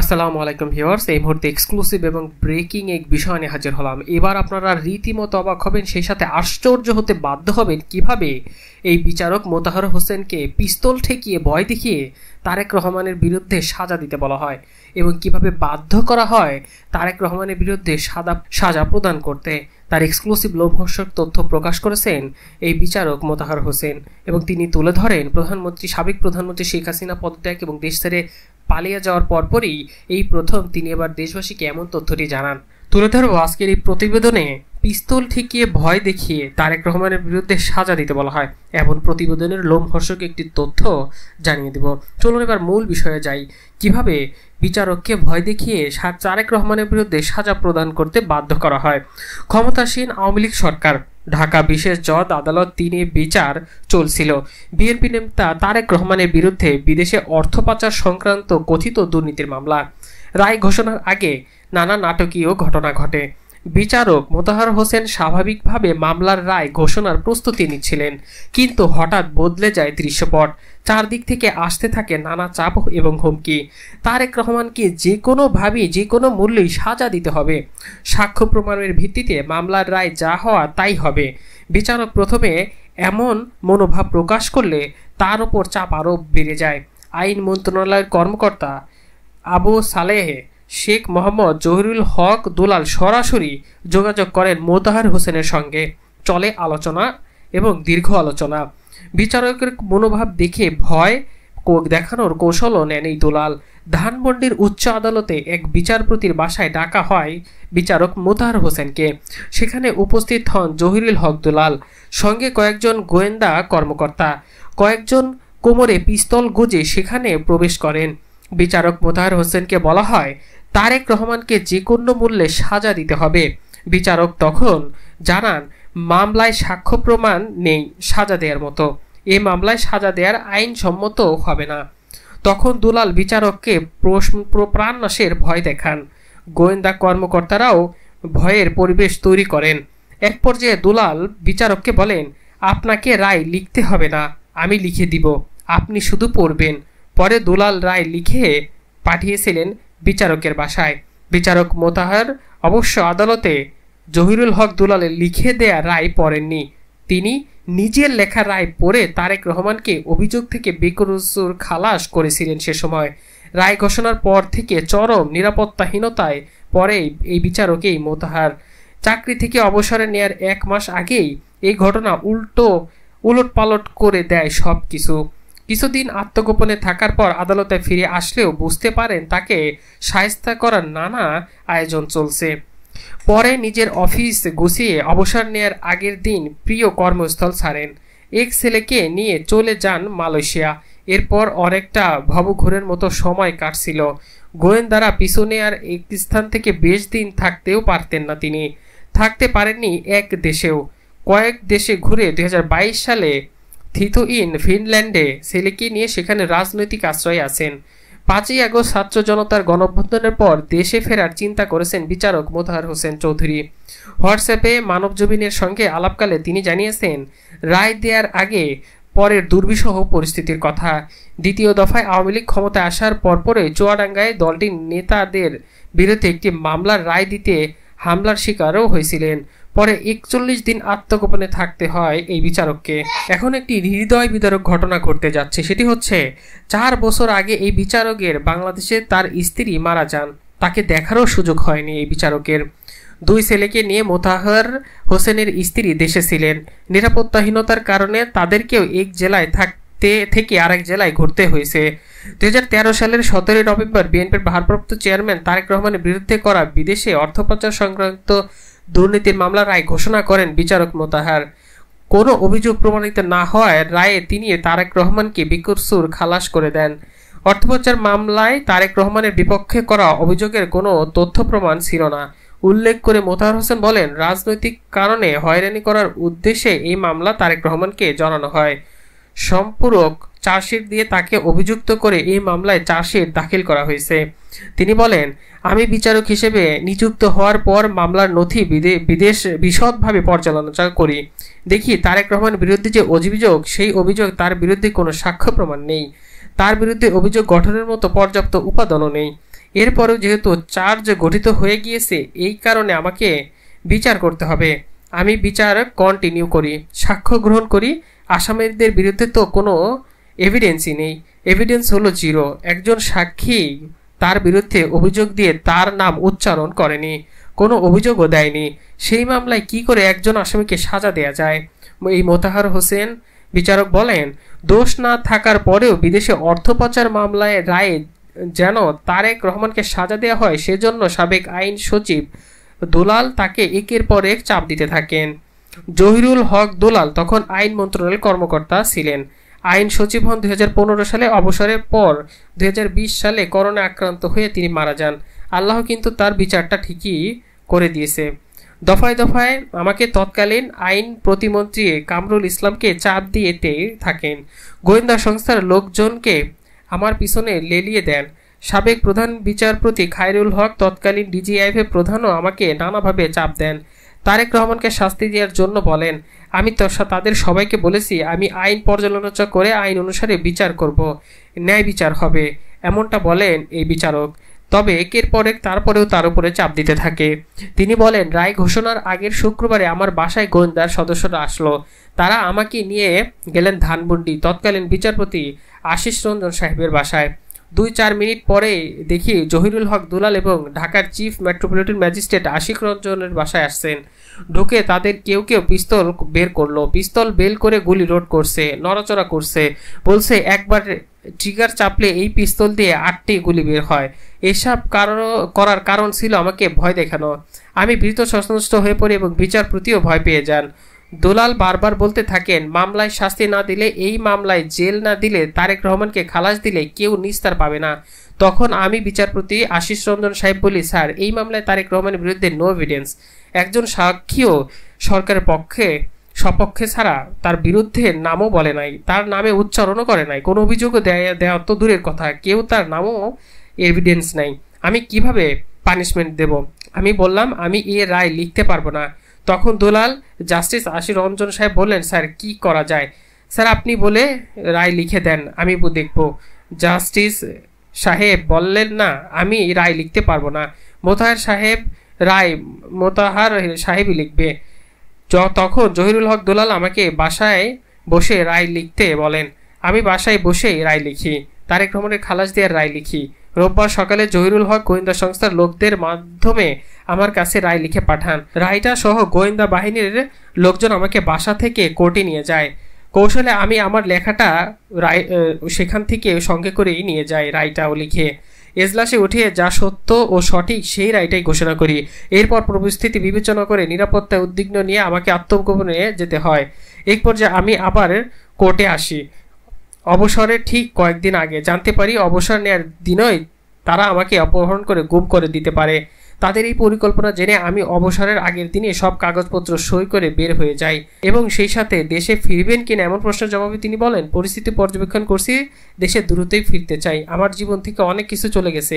আসসালামু আলাইকুম ভিউয়ার্স, এই মুহূর্তে এক্সক্লুসিভ এবং ব্রেকিং এক বিষয় নিয়ে হাজির হলাম। এবার আপনারা রীতিমতো অবাক হবেন, সেই সাথে আশ্চর্য হতে বাধ্য হবেন কিভাবে এই বিচারক মোতাহার হোসেনকে পিস্তল ঠেকিয়ে ভয় দেখিয়ে তারেক রহমানের বিরুদ্ধে সাজা দিতে বলা হয় এবং কিভাবে বাধ্য করা হয় তারেক রহমানের বিরুদ্ধে সাজা প্রদান করতে। তার এক্সক্লুসিভ লোমহর্ষক তথ্য প্রকাশ করেছেন এই বিচারক মোতাহার হোসেন এবং তিনি তুলে ধরেন সাবেক প্রধানমন্ত্রী শেখ হাসিনা পদত্যাগ এবং দেশ ছেড়ে পালিয়ে যাওয়ার পরপরই এই প্রথম তিনি এবার দেশবাসীকে এমন তথ্যটি জানান। তুলে ধরবো আজকের এই প্রতিবেদনে পিস্তল ঠেকিয়ে ভয় দেখিয়ে তারেক রহমানের বিরুদ্ধে সাজা দিতে বলা হয় এমন প্রতিবেদনের লোমহর্ষক একটি তথ্য জানিয়ে দেব। চলুন এবার মূল বিষয়ে যাই, কিভাবে বিচারককে ভয় দেখিয়ে তারেক রহমানের বিরুদ্ধে সাজা প্রদান করতে বাধ্য করা হয়। ক্ষমতাসীন আওয়ামী লীগ সরকার, ঢাকা বিশেষ জজ আদালত 3-এ বিচার চলছিল বিএনপি নেতা তারেক রহমানের বিরুদ্ধে বিদেশে অর্থ পাচার সংক্রান্ত কথিত দুর্নীতির মামলা। রায় ঘোষণার আগে নানা নাটকীয় ঘটনা ঘটে। বিচারক মোতাহার হোসেন স্বাভাবিকভাবে মামলার রায় ঘোষণার প্রস্তুতি নিচ্ছিলেন, কিন্তু হঠাৎ বদলে যায় দৃশ্যপট। চারদিক থেকে আসতে থাকে নানা চাপ এবং হুমকি। তারেক রহমানকে যে কোনোভাবেই যে কোনো মূল্যেই সাজা দিতে হবে। সাক্ষ্য প্রমাণের ভিত্তিতে মামলার রায় যা হওয়া তাই হবে। বিচারক প্রথমে এমন মনোভাব প্রকাশ করলে তার উপর চাপ আরও বেড়ে যায়। আইন মন্ত্রণালয়ের কর্মকর্তা আবু সালেহ শেখ মোহাম্মদ জহিরুল হক দুলাল সরাসরি যোগাযোগ করেন মোতাহার হোসেনের সঙ্গে। চলে আলোচনা এবং দীর্ঘ আলোচনা। বিচারকের মনোভাব দেখে ভয় দেখানোর কৌশলও নেন এই দুলাল। ধানমন্ডির উচ্চ আদালতে এক বিচারপতির বাসায় ডাকা হয় বিচারক মোতাহার হোসেনকে। সেখানে উপস্থিত হন জহিরুল হক দুলাল, সঙ্গে কয়েকজন গোয়েন্দা কর্মকর্তা। কয়েকজন কোমরে পিস্তল গুজে সেখানে প্রবেশ করেন। বিচারক মোতাহার হোসেনকে বলা হয় তারেক রহমানকে যে কোনো মূল্যে সাজা দিতে হবে। বিচারক তখন জানান মামলায় সাক্ষ্য প্রমাণ নেই সাজা দেওয়ার মতো, এ মামলায় সাজা দেওয়ার আইনসম্মত হবে না। তখন দুলাল বিচারককে প্রাণনাশের ভয় দেখান। গোয়েন্দা কর্মকর্তারাও ভয়ের পরিবেশ তৈরি করেন। এক পর্যায়ে দুলাল বিচারককে বলেন, আপনাকে রায় লিখতে হবে না, আমি লিখে দিব, আপনি শুধু পড়বেন। পরে দুলাল রায় লিখে পাঠিয়েছিলেন বিচারকের বাসায়। বিচারক মোতাহার অবশ্য আদালতে জহিরুল হক দুলালের লিখে দেয়া রায় পড়েননি। তিনি নিজের লেখা রায় পড়ে তারেক রহমানকে অভিযোগ থেকে বেকসুর খালাস করেছিলেন। সে সময় রায় ঘোষণার পর থেকে চরম নিরাপত্তাহীনতায় পরে এই বিচারকেই মোতাহার। চাকরি থেকে অবসরে নেয়ার 1 মাস আগেই এই ঘটনা উলটপালট করে দেয় সব কিছু। কিছুদিন আত্মগোপনে থাকার পর আদালতে ফিরে আসলেও বুঝতে পারেন তাকে শায়েস্তা করার নানা আয়োজন চলছে। পরে নিজের অফিস গুছিয়ে অবসর নেয়ার আগের দিন প্রিয় কর্মস্থল ছাড়েন। এক ছেলেকে নিয়ে চলে যান মালয়েশিয়া। এরপর অনেকটা ভবঘুরের মতো সময় কাটছিল। গোয়েন্দারা পিছনে আর এক স্থান থেকে বেশ দিন থাকতেও পারতেন না। তিনি থাকতে পারেননি এক দেশেও। কয়েক দেশে ঘুরে 2022 সালে থিথোইন ফিনল্যান্ডে ছেলেকে নিয়ে সেখানে রাজনৈতিক আশ্রয়ে আছেন। 5ই আগস্ট ছাত্র জনতার গণঅভ্যুত্থানের পর দেশে ফেরার চিন্তা করেছেন বিচারক মোতাহার হোসেন চৌধুরী। হোয়াটসঅ্যাপে মানবজমিনের সঙ্গে আলাপকালে তিনি জানিয়েছেন রায় দেওয়ার আগে পরের দুর্বিষহ পরিস্থিতির কথা। দ্বিতীয় দফায় আওয়ামী লীগ ক্ষমতায় আসার পরপরই চুয়াডাঙ্গায় দলটির নেতাদের বিরুদ্ধে একটি মামলার রায় দিতে হামলার শিকারও হয়েছিলেন। পরে 41 দিন আত্মগোপনে থাকতে হয় এই বিচারককে। এখন একটি হৃদয় বিদারক ঘটনা ঘটতে যাচ্ছে। সেটি হচ্ছে 4 বছর আগে এই বিচারকের বাংলাদেশে তার স্ত্রী মারা যান। তাকে দেখারও সুযোগ হয়নি এই বিচারকের। 2 ছেলেকে নিয়ে মোতাহার হোসেনের স্ত্রী দেশে ছিলেন। নিরাপত্তাহীনতার কারণে তাদেরকেও এক জেলায় থেকে আরেক জেলায় ঘুরতে হয়েছে। 2013 সালের 17 নভেম্বর বিএনপির ভারপ্রাপ্ত চেয়ারম্যান তারেক রহমানের বিরুদ্ধে করা বিদেশে অর্থ পাচার সংক্রান্ত দুর্নীতির মামলার রায় ঘোষণা করেন বিচারক মোতাহার। কোনো অভিযোগ প্রমাণিত না হওয়ায় রায়ে তিনি তারেক রহমানকে বেকসুর খালাস করে দেন। অর্থ পাচার মামলায় তারেক রহমানের বিপক্ষে করা অভিযোগের কোনো তথ্য প্রমাণ ছিল না উল্লেখ করে মোতাহার হোসেন বলেন, রাজনৈতিক কারণে হয়রানি করার উদ্দেশ্যে এই মামলা তারেক রহমানকে জানানো হয়। সম্পূরক চার্জশিট দিয়ে তাকে অভিযুক্ত করে এই মামলায় চার্জশিট দাখিল করা হয়েছে। তিনি বলেন, আমি বিচারক হিসেবে নিযুক্ত হওয়ার পর মামলার নথি বিশদভাবে পর্যালোচনা করি। দেখি তারেক রহমানের বিরুদ্ধে যে অভিযোগ, সেই অভিযোগ তার বিরুদ্ধে কোনো সাক্ষ্য প্রমাণ নেই। তার বিরুদ্ধে অভিযোগ গঠনের মতো পর্যাপ্ত উপাদানও নেই। এরপরেও যেহেতু চার্জ গঠিত হয়ে গিয়েছে, এই কারণে আমাকে বিচার করতে হবে। আমি বিচার কন্টিনিউ করি, সাক্ষ্য গ্রহণ করি। আসামিদের বিরুদ্ধে তো কোনো এভিডেন্সই নেই, এভিডেন্স হলো জিরো। একজন সাক্ষী তার বিরুদ্ধে অভিযোগ দিয়ে তার নাম উচ্চারণ করেনি, কোনো অভিযোগও দেয়নি। সেই মামলায় কি করে একজন আসামিকে সাজা দেয়া যায়? এই মোতাহার হোসেন বিচারক বলেন, দোষ না থাকার পরেও বিদেশে অর্থ পাচার মামলায় রায়ে যেন তারেক রহমানকে সাজা দেওয়া হয়, সেজন্য সাবেক আইন সচিব দুলাল তাকে একের পর এক চাপ দিতে থাকেন। জহিরুল হক দুলাল তখন আইন মন্ত্রণালয়ের কর্মকর্তা ছিলেন। আইন সচিব হন 2015 সালে। অবসরের পর 2020 সালে করোনা আক্রান্ত হয়ে তিনি মারা যান। আল্লাহ কিন্তু তার বিচারটা ঠিকই করে দিয়েছে। দফায় দফায় আমাকে তৎকালীন আইন প্রতিমন্ত্রী কামরুল ইসলামকে চাপ দিয়েতে থাকেন। গোয়েন্দা সংস্থার লোকজনকে আমার পিছনে লেলিয়ে দেন। সাবেক প্রধান বিচারপতি খায়রুল হক, তৎকালীন ডিজিআইএফ প্রধানও আমাকে নানাভাবে চাপ দেন। তারেক রহমানকে শাস্তি দেওয়ার জন্য বলেন। আমি তাদের সবাইকে বলেছি, আমি আইন পর্যালোচনা করে আইন অনুসারে বিচার করব, ন্যায় বিচার হবে, এমনটা বলেন এই বিচারক। তবে একের পর এক তারপরেও তার উপরে চাপ দিতে থাকে। তিনি বলেন, রায় ঘোষণার আগের শুক্রবারে আমার বাসায় গোয়েন্দার সদস্যরা আসলো। তারা আমাকে নিয়ে গেলেন ধানমন্ডি তৎকালীন বিচারপতি আশিস রঞ্জন সাহেবের বাসায়। 2-4 মিনিট পরে দেখি জহিরুল হক দুলাল এবং ঢাকার চিফ মেট্রোপলিটন ম্যাজিস্ট্রেট আশিক রঞ্জনের বাসায় আসছেন। ঢুকে তাদের কেউ কেউ পিস্তল বের করলো, পিস্তল বের করে গুলি লোড করছে, নড়াচড়া করছে, বলছে একবার ট্রিগার চাপলে এই পিস্তল দিয়ে 8টি গুলি বের হয়। এসব করার কারণ ছিল আমাকে ভয় দেখানো। আমি ভীত সন্ত্রস্ত হয়ে পড়ি এবং বিচারপতিও ভয় পেয়ে যান। দুলাল বারবার বলতে থাকেন, মামলায় শাস্তি না দিলে, এই মামলায় জেল না দিলে, তারেক রহমানকে খালাস দিলে কেউ নিস্তার পাবে না। তখন আমি বিচারপতি আশিস রঞ্জন সাহেব বলি, স্যার, এই মামলায় তারেক রহমানের বিরুদ্ধে নো এভিডেন্স। একজন সাক্ষীও সরকারের সপক্ষে ছাড়া তার বিরুদ্ধে নামও বলে নাই, তার নামে উচ্চারণও করে নাই, কোনো অভিযোগও দেওয়া তো দূরের কথা, কেউ তার নামও এভিডেন্স নাই। আমি কিভাবে পানিশমেন্ট দেব? আমি বললাম, আমি এ রায় লিখতে পারবো না। তখন দুলাল জাস্টিস আশিস রঞ্জন সাহেব বললেন, স্যার কি করা যায়? স্যার আপনি বলে রায় লিখে দেন, আমি দেখব। জাস্টিস সাহেব বললেন, না, আমি রায় লিখতে পারবো না, মোতাহার সাহেবই লিখবে। তখন জহিরুল হক দুলাল আমাকে বাসায় বসে রায় লিখতে বলেন। আমি বাসায় বসেই রায় লিখি, তারেক রহমানের খালাস দেওয়ার রায় লিখি। রোববার সকালে জহিরুল হক গোয়েন্দা সংস্থার লোকদের মাধ্যমে আমার কাছে রায় লিখে পাঠান। রায়টা সহ গোয়েন্দা বাহিনীর লোকজন আমাকে বাসা থেকে কোর্টে নিয়ে যায়। কৌশলে আমি আমার লেখাটা সেখান থেকে সঙ্গে করেই নিয়ে যাই, রায়টাও লিখে। এজলাসে উঠিয়ে যা সত্য ও সঠিক সেই রায়টাই ঘোষণা করি। এরপর পরিস্থিতি বিবেচনা করে নিরাপত্তায় উদ্বিগ্ন নিয়ে আমাকে আত্মগোপনে যেতে হয়। এক পর্যায়ে আমি আবার কোর্টে আসি। অবসরের ঠিক কয়েকদিন আগে জানতে পারি, অবসর নেওয়ার দিনই তারা আমাকে অপহরণ করে গুম করে দিতে পারে। তাদের এই পরিকল্পনা জেনে আমি অবসরের আগের দিনে সব কাগজপত্র সই করে বের হয়ে যাই এবং সেই সাথে দেশে ফিরবেন কিনা এমন প্রশ্নের জবাবে তিনি বলেন, পরিস্থিতি পর্যবেক্ষণ করছি, দেশে দ্রুতই ফিরতে চাই, আমার জীবন থেকে অনেক কিছু চলে গেছে।